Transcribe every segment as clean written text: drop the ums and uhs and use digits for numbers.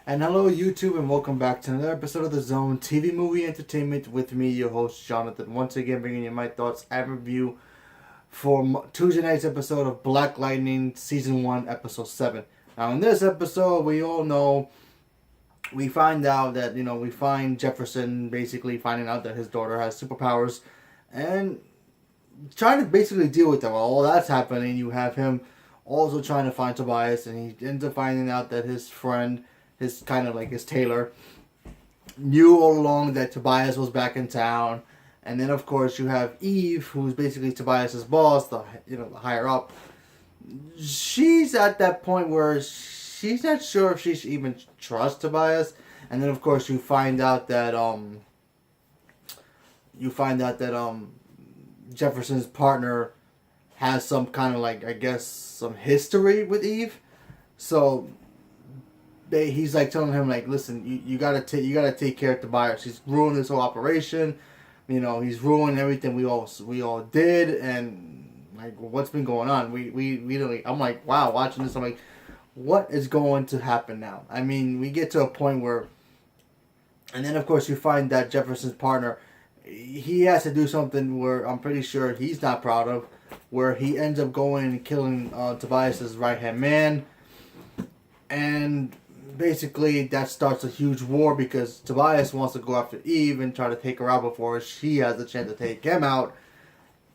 And hello, YouTube, and welcome back to another episode of The Zone TV Movie Entertainment with me, your host, Jonathan. Once again, bringing you my thoughts and review for Tuesday night's episode of Black Lightning Season 1, Episode 7. Now, in this episode, we all know, we find out that, we find Jefferson basically finding out that his daughter has superpowers and trying to basically deal with that. While all that's happening, you have him also trying to find Tobias, and he ends up finding out that his friend, his kind of like his tailor, knew all along that Tobias was back in town. And then of course you have Eve, who's basically Tobias's boss, the higher up. She's at that point where she's not sure if she should even trust Tobias. And then of course you find out that Jefferson's partner has some kind of like, I guess, some history with Eve. So he's like telling him like, listen, you gotta take care of Tobias. He's ruined this whole operation. He's ruined everything we all did, and like what's been going on. We really, I'm like, wow, watching this, I'm like, what is going to happen now? I mean, we get to a point where, and then of course you find that Jefferson's partner, he has to do something where I'm pretty sure he's not proud of, where he ends up going and killing Tobias's right hand man, and basically that starts a huge war because Tobias wants to go after Eve and try to take her out before she has a chance to take him out.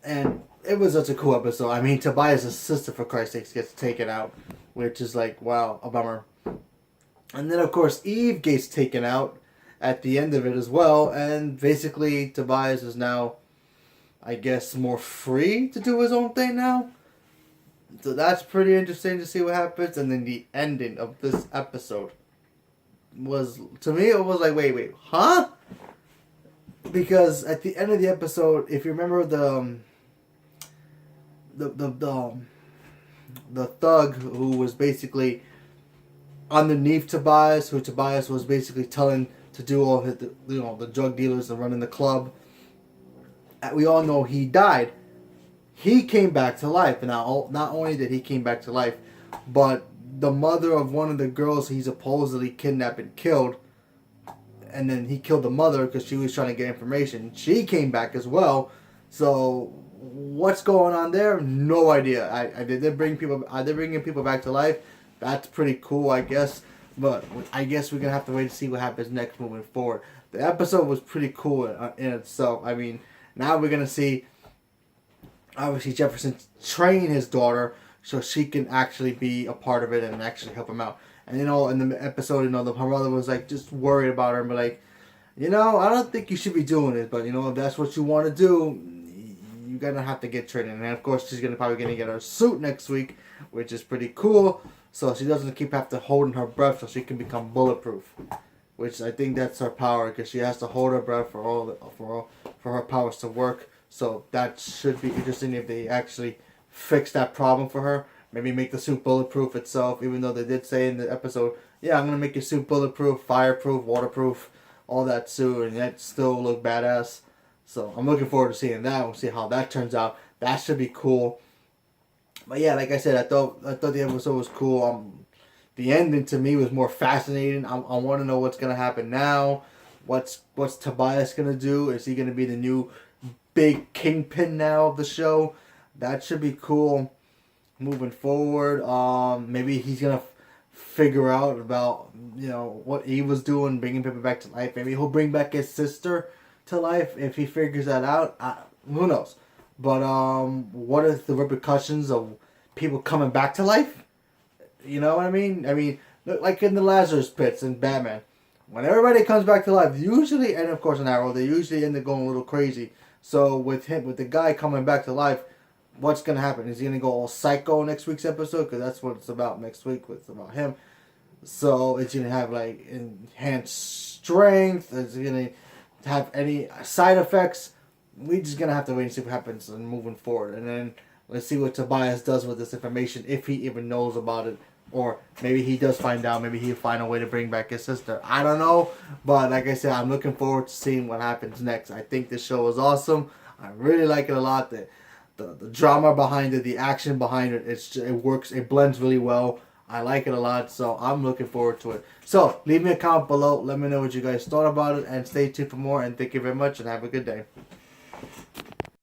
And it was such a cool episode. I mean, Tobias' sister, for Christ's sakes, gets taken out, which is like, wow, a bummer. And then of course Eve gets taken out at the end of it as well, and basically Tobias is now, I guess, more free to do his own thing now. So that's pretty interesting to see what happens. And then the ending of this episode was, to me, it was like, wait, huh? Because at the end of the episode, if you remember the thug who was basically underneath Tobias, who Tobias was basically telling to do all his, the drug dealers and running the club, we all know he died. He came back to life, and now not only did he came back to life, but the mother of one of the girls he supposedly kidnapped and killed, and then he killed the mother because she was trying to get information. She came back as well. So what's going on there? No idea. I did bring people. They're bringing people back to life. That's pretty cool, I guess. But I guess we're gonna have to wait to see what happens next moving forward. The episode was pretty cool in itself. I mean, now we're gonna see, obviously, Jefferson train his daughter so she can actually be a part of it and actually help him out. And in the episode, her brother was like just worried about her and be like, I don't think you should be doing it, but if that's what you want to do, you're gonna have to get training. And of course, she's probably gonna get her suit next week, which is pretty cool. So she doesn't keep have to holding her breath, so she can become bulletproof. Which I think that's her power, because she has to hold her breath for her powers to work. So that should be interesting if they actually fix that problem for her. Maybe make the suit bulletproof itself, even though they did say in the episode, yeah, I'm going to make your suit bulletproof, fireproof, waterproof, all that suit, and that still look badass. So I'm looking forward to seeing that. We'll see how that turns out. That should be cool. But yeah, like I said, I thought the episode was cool. The ending to me was more fascinating. I want to know what's going to happen now. What's Tobias going to do? Is he going to be the new big kingpin now of the show? That should be cool moving forward. Maybe he's gonna figure out about what he was doing, bringing people back to life. Maybe he'll bring back his sister to life if he figures that out. Who knows? But what are the repercussions of people coming back to life? You know what I mean? I mean, like in the Lazarus Pits in Batman, when everybody comes back to life, usually, and of course in Arrow, they usually end up going a little crazy. So with the guy coming back to life, what's going to happen? Is he going to go all psycho next week's episode? Because that's what it's about next week. It's about him. So it's going to have like enhanced strength. Is it going to have any side effects? We're just going to have to wait and see what happens and moving forward. And then let's see what Tobias does with this information, if he even knows about it. Or maybe he does find out. Maybe he'll find a way to bring back his sister. I don't know. But like I said, I'm looking forward to seeing what happens next. I think this show is awesome. I really like it a lot. The drama behind it, the action behind it, it works. It blends really well. I like it a lot, so I'm looking forward to it. So leave me a comment below. Let me know what you guys thought about it, and stay tuned for more. And thank you very much, and have a good day.